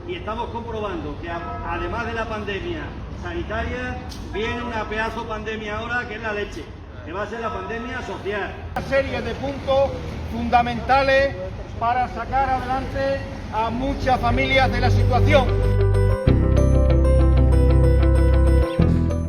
y estamos comprobando que además de la pandemia sanitaria, viene una pedazo pandemia ahora que es la leche, que va a ser la pandemia social. Una serie de puntos fundamentales para sacar adelante a muchas familias de la situación.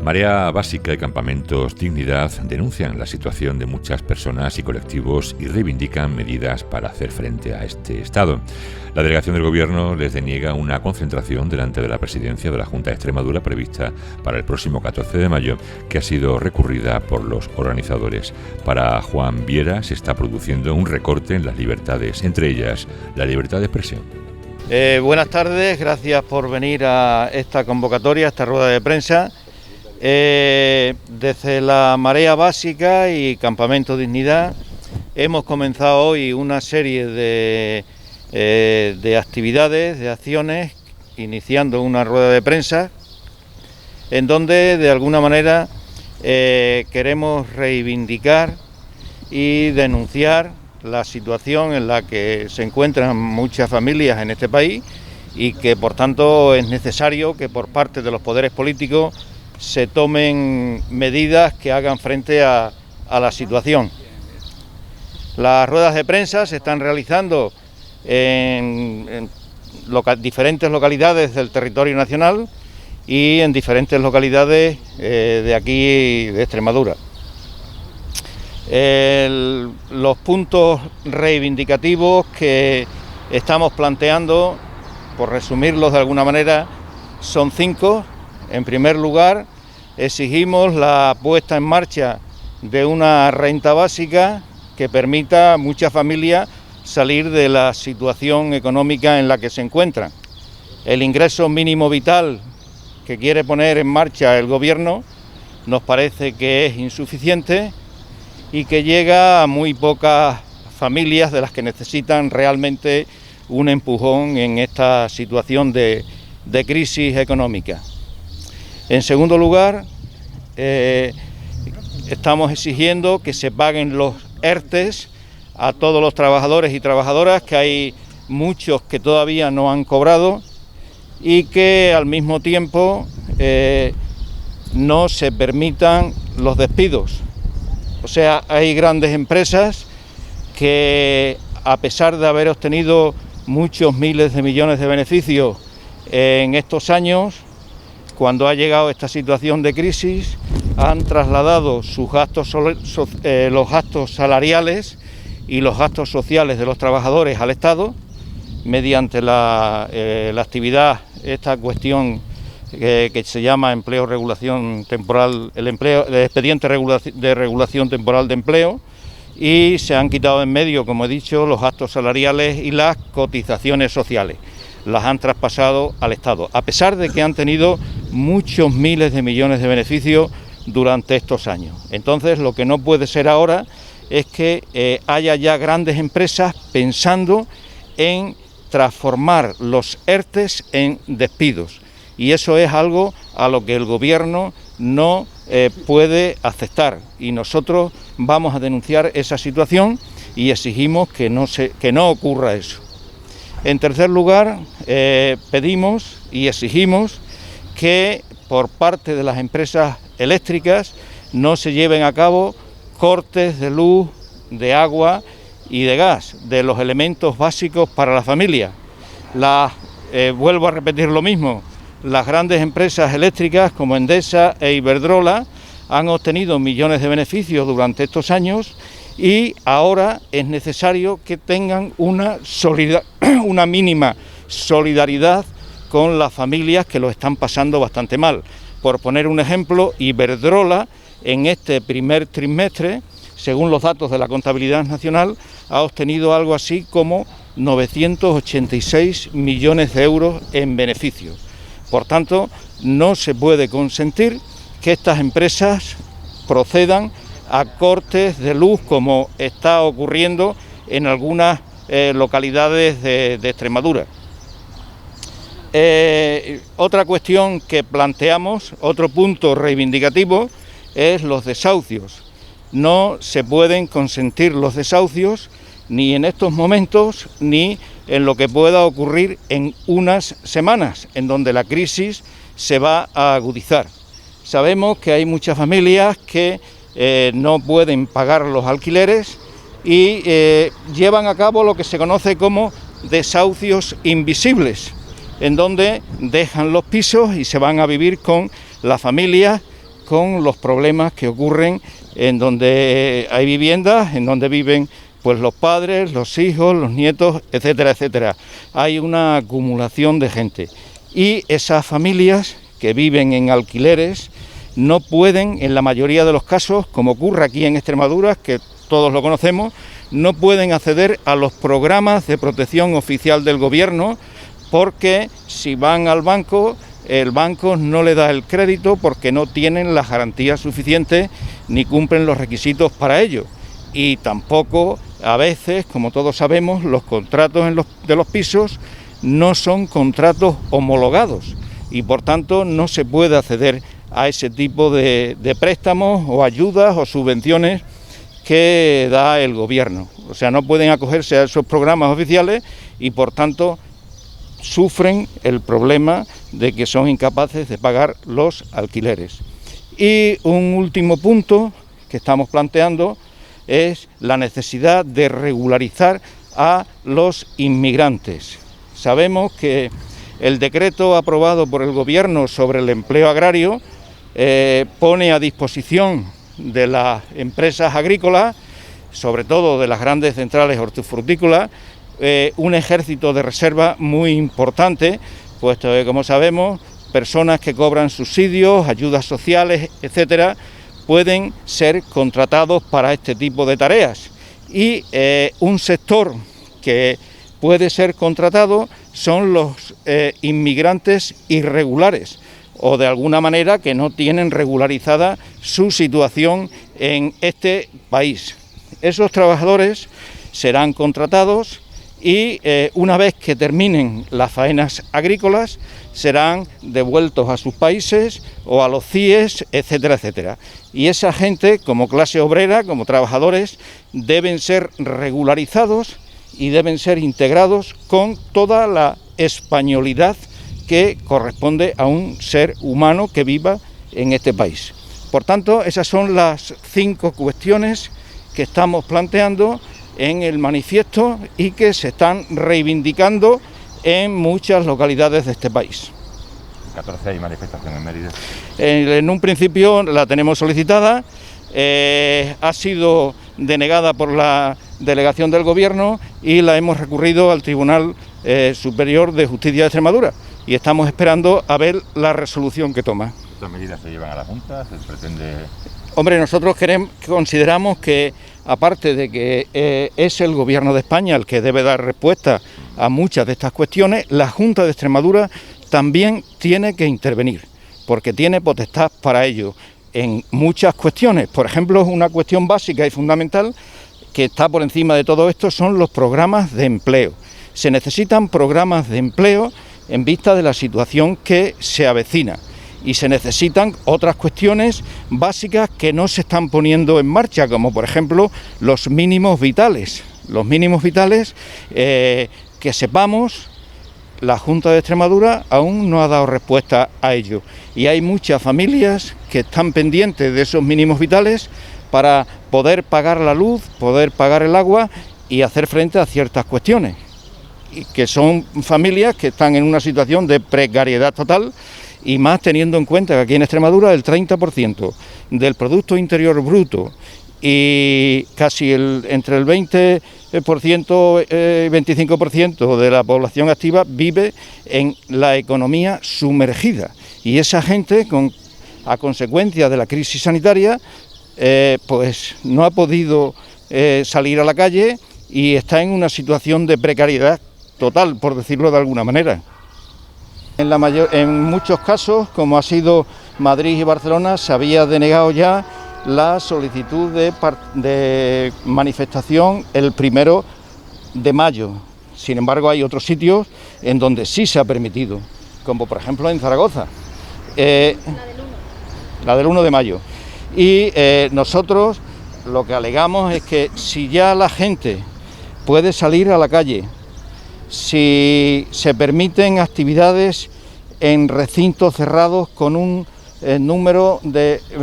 Marea Básica y Campamentos Dignidad denuncian la situación de muchas personas y colectivos y reivindican medidas para hacer frente a este estado. La delegación del Gobierno les deniega una concentración delante de la presidencia de la Junta de Extremadura prevista para el próximo 14 de mayo, que ha sido recurrida por los organizadores. Para Juan Viera se está produciendo un recorte en las libertades, entre ellas la libertad de expresión. Buenas tardes, gracias por venir a esta convocatoria, a esta rueda de prensa. Desde la Marea Básica y Campamento Dignidad hemos comenzado hoy una serie de actividades, de acciones, iniciando una rueda de prensa en donde de alguna manera queremos reivindicar y denunciar la situación en la que se encuentran muchas familias en este país y que por tanto es necesario que por parte de los poderes políticos se tomen medidas que hagan frente a la situación. Las ruedas de prensa se están realizando en diferentes localidades del territorio nacional y en diferentes localidades de aquí de Extremadura. Los puntos reivindicativos que estamos planteando, por resumirlos de alguna manera, son 5. En primer lugar, exigimos la puesta en marcha de una renta básica que permita a muchas familias salir de la situación económica en la que se encuentran. El ingreso mínimo vital que quiere poner en marcha el Gobierno nos parece que es insuficiente y que llega a muy pocas familias de las que necesitan realmente un empujón en esta situación de crisis económica. En segundo lugar, estamos exigiendo que se paguen los ERTES a todos los trabajadores y trabajadoras, que hay muchos que todavía no han cobrado, y que al mismo tiempo no se permitan los despidos. O sea, hay grandes empresas que, a pesar de haber obtenido muchos miles de millones de beneficios en estos años, cuando ha llegado esta situación de crisis, han trasladado sus gastos, los gastos salariales y los gastos sociales de los trabajadores al Estado, mediante la actividad, esta cuestión que se llama empleo regulación temporal, el expediente de regulación temporal de empleo, y se han quitado en medio, como he dicho, los gastos salariales y las cotizaciones sociales. Las han traspasado al Estado, a pesar de que han tenido muchos miles de millones de beneficios durante estos años. Entonces, lo que no puede ser ahora es que haya ya grandes empresas pensando en transformar los ERTES en despidos, y eso es algo a lo que el Gobierno no puede aceptar, y nosotros vamos a denunciar esa situación y exigimos que no ocurra eso. En tercer lugar, pedimos y exigimos que por parte de las empresas eléctricas no se lleven a cabo cortes de luz, de agua y de gas, de los elementos básicos para la familia. Vuelvo a repetir lo mismo, las grandes empresas eléctricas como Endesa e Iberdrola han obtenido millones de beneficios durante estos años, y ahora es necesario que tengan una mínima solidaridad con las familias que lo están pasando bastante mal. Por poner un ejemplo, Iberdrola en este primer trimestre, según los datos de la Contabilidad Nacional, ha obtenido algo así como 986 millones de euros en beneficios. Por tanto, no se puede consentir que estas empresas procedan a cortes de luz, como está ocurriendo en algunas localidades de Extremadura. Otra cuestión que planteamos, otro punto reivindicativo, es los desahucios. No se pueden consentir los desahucios ni en estos momentos, ni en lo que pueda ocurrir en unas semanas, en donde la crisis se va a agudizar. Sabemos que hay muchas familias que no pueden pagar los alquileres y llevan a cabo lo que se conoce como desahucios invisibles, en donde dejan los pisos y se van a vivir con la familia, con los problemas que ocurren en donde hay viviendas, en donde viven pues los padres, los hijos, los nietos, etcétera, etcétera. Hay una acumulación de gente y esas familias que viven en alquileres no pueden, en la mayoría de los casos, como ocurre aquí en Extremadura, que todos lo conocemos, no pueden acceder a los programas de protección oficial del gobierno, porque si van al banco, el banco no le da el crédito porque no tienen las garantías suficientes ni cumplen los requisitos para ello. Y tampoco, a veces, como todos sabemos, los contratos de los pisos no son contratos homologados y por tanto no se puede acceder a ese tipo de préstamos o ayudas o subvenciones que da el gobierno. O sea, no pueden acogerse a esos programas oficiales y por tanto sufren el problema de que son incapaces de pagar los alquileres. Y un último punto que estamos planteando es la necesidad de regularizar a los inmigrantes. Sabemos que el decreto aprobado por el Gobierno sobre el empleo agrario pone a disposición de las empresas agrícolas, sobre todo de las grandes centrales hortifrutícolas, un ejército de reserva muy importante, puesto que, como sabemos, personas que cobran subsidios, ayudas sociales, etcétera, pueden ser contratados para este tipo de tareas. Y un sector que puede ser contratado son los inmigrantes irregulares, o de alguna manera que no tienen regularizada su situación en este país. Esos trabajadores serán contratados y una vez que terminen las faenas agrícolas serán devueltos a sus países o a los CIES, etcétera, etcétera. Y esa gente, como clase obrera, como trabajadores, deben ser regularizados y deben ser integrados con toda la españolidad que corresponde a un ser humano que viva en este país. Por tanto, esas son las 5 cuestiones que estamos planteando en el manifiesto y que se están reivindicando en muchas localidades de este país. 14 hay manifestación en Mérida. En un principio la tenemos solicitada, ha sido denegada por la delegación del Gobierno y la hemos recurrido al Tribunal Superior de Justicia de Extremadura y estamos esperando a ver la resolución que toma. ¿Estas medidas se llevan a la Junta? ¿Se pretende...? Hombre, nosotros consideramos que, aparte de que es el Gobierno de España el que debe dar respuesta a muchas de estas cuestiones, la Junta de Extremadura también tiene que intervenir, porque tiene potestad para ello en muchas cuestiones. Por ejemplo, una cuestión básica y fundamental que está por encima de todo esto son los programas de empleo. Se necesitan programas de empleo en vista de la situación que se avecina y se necesitan otras cuestiones básicas que no se están poniendo en marcha, como por ejemplo los mínimos vitales. Los mínimos vitales, que sepamos, la Junta de Extremadura aún no ha dado respuesta a ello y hay muchas familias que están pendientes de esos mínimos vitales para poder pagar la luz, poder pagar el agua y hacer frente a ciertas cuestiones, y que son familias que están en una situación de precariedad total, y más teniendo en cuenta que aquí en Extremadura el 30% del Producto Interior Bruto y casi entre el 20% y 25% de la población activa vive en la economía sumergida, y esa gente, a consecuencia de la crisis sanitaria, pues no ha podido salir a la calle y está en una situación de precariedad total, por decirlo de alguna manera. En muchos casos, como ha sido Madrid y Barcelona, se había denegado ya la solicitud de manifestación el 1 de mayo. Sin embargo, hay otros sitios en donde sí se ha permitido, como por ejemplo en Zaragoza, la del 1 de mayo. Y nosotros lo que alegamos es que si ya la gente puede salir a la calle, si se permiten actividades en recintos cerrados con un número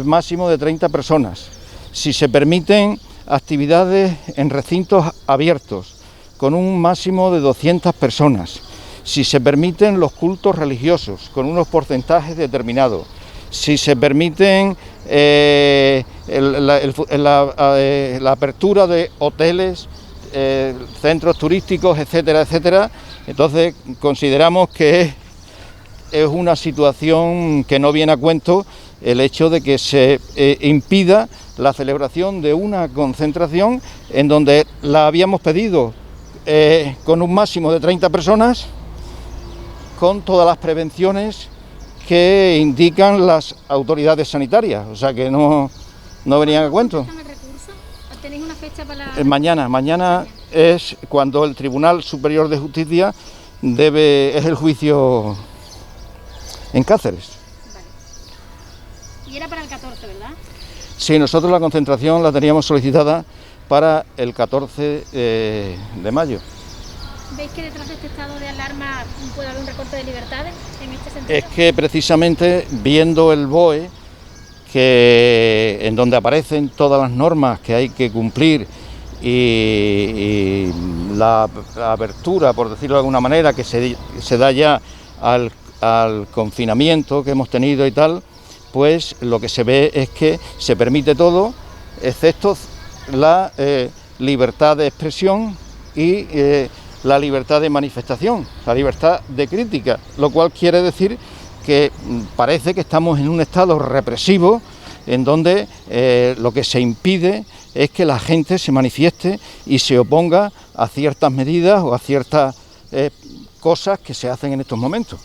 máximo de 30 personas, si se permiten actividades en recintos abiertos con un máximo de 200 personas, si se permiten los cultos religiosos con unos porcentajes determinados, si se permiten la apertura de hoteles, centros turísticos, etcétera, etcétera. Entonces consideramos que es una situación que no viene a cuento el hecho de que se impida la celebración de una concentración en donde la habíamos pedido con un máximo de 30 personas, con todas las prevenciones que indican las autoridades sanitarias, o sea que no venían a cuento. ¿Tenéis una fecha para Mañana es cuando el Tribunal Superior de Justicia es el juicio en Cáceres. Vale. Y era para el 14, ¿verdad? Sí, nosotros la concentración la teníamos solicitada para el 14 de mayo. ¿Veis que detrás de este estado de alarma puede haber un recorte de libertades en este sentido? Es que precisamente viendo el BOE, en donde aparecen todas las normas que hay que cumplir y la apertura, por decirlo de alguna manera, que se da ya al confinamiento que hemos tenido y tal, pues lo que se ve es que se permite todo, excepto la libertad de expresión y la libertad de manifestación, la libertad de crítica, lo cual quiere decir que parece que estamos en un estado represivo en donde lo que se impide es que la gente se manifieste y se oponga a ciertas medidas o a ciertas cosas que se hacen en estos momentos.